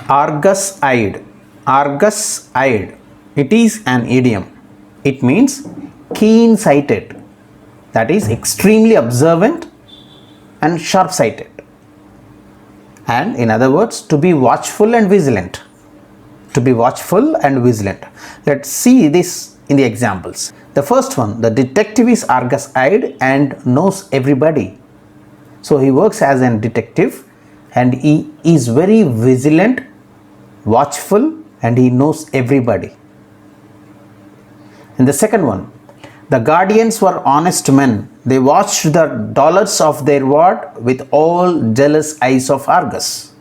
Argus-eyed. Argus-eyed. It is an idiom. It means keen-sighted. That is extremely observant and sharp-sighted. And in other words, to be watchful and vigilant. To be watchful and vigilant. Let's see this in the examples. The first one, the detective is Argus-eyed and knows everybody. So he works as a detective and he is very vigilant, watchful, and he knows everybody. In the second one, the guardians were honest men. They watched the dollars of their ward with all jealous eyes of Argus.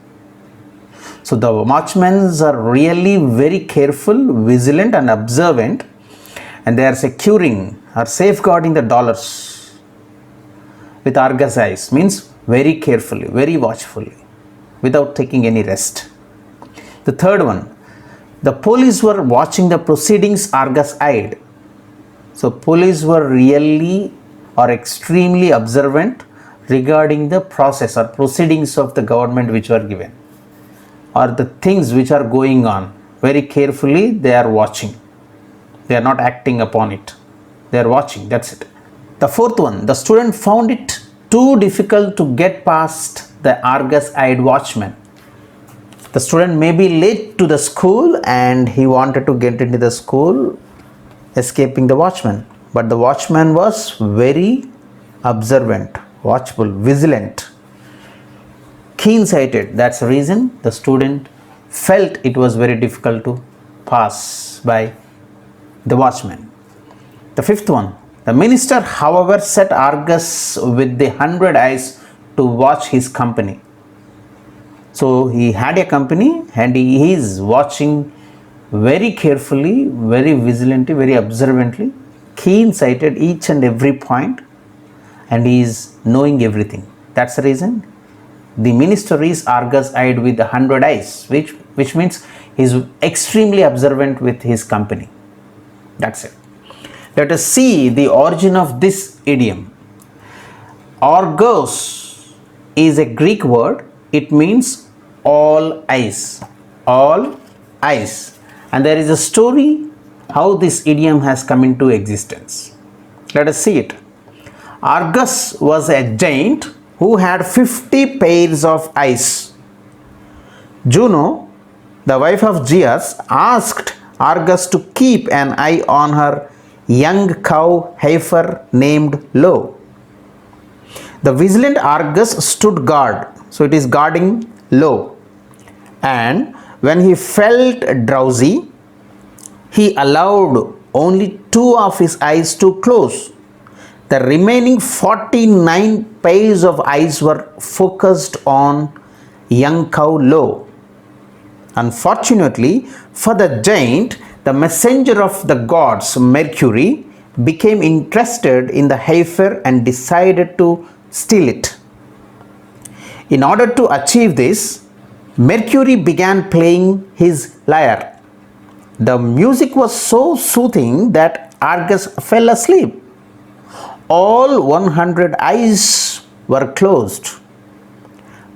So the watchmen are really very careful, vigilant and observant, and they are securing or safeguarding the dollars with Argus eyes, means very carefully, very watchfully, without taking any rest. The third one, the police were watching the proceedings Argus-eyed. So police were really or extremely observant regarding the process or proceedings of the government which were given, or the things which are going on. Very carefully they are watching. They are not acting upon it. They are watching, that's it. The fourth one, the student found it too difficult to get past the Argus-eyed watchman. The student may be late to the school and he wanted to get into the school, escaping the watchman. But the watchman was very observant, watchful, vigilant, keen-sighted. That's the reason the student felt it was very difficult to pass by the watchman. The fifth one, the minister, however, set Argus with the 100 eyes to watch his company. So he had a company and he is watching very carefully, very vigilantly, very observantly, keen-sighted each and every point, and he is knowing everything. That's the reason the minister is Argus-eyed with the 100 eyes, which means he is extremely observant with his company. That's it. Let us see the origin of this idiom. Argos is a Greek word. It means all eyes. All eyes. And there is a story how this idiom has come into existence. Let us see it. Argus was a giant who had 50 pairs of eyes. Juno, the wife of Zeus, asked Argus to keep an eye on her young cow heifer named Lo. The vigilant Argus stood guard, so it is guarding Lo, and when he felt drowsy, he allowed only 2 of his eyes to close. The remaining 49 pairs of eyes were focused on young cow Lo. Unfortunately for the giant, the messenger of the gods, Mercury, became interested in the heifer and decided to steal it. In order to achieve this, Mercury began playing his lyre. The music was so soothing that Argus fell asleep. All 100 eyes were closed.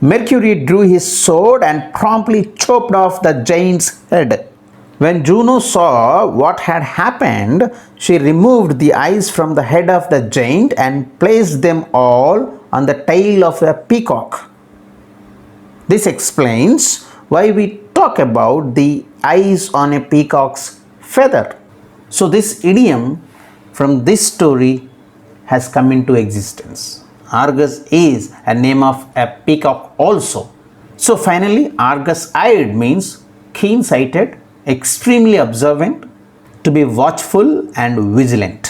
Mercury drew his sword and promptly chopped off the giant's head. When Juno saw what had happened, she removed the eyes from the head of the giant and placed them all on the tail of a peacock. This explains why we talk about the eyes on a peacock's feather. So this idiom from this story has come into existence. Argus is a name of a peacock also. So finally, Argus-eyed means keen-sighted, extremely observant, to be watchful and vigilant.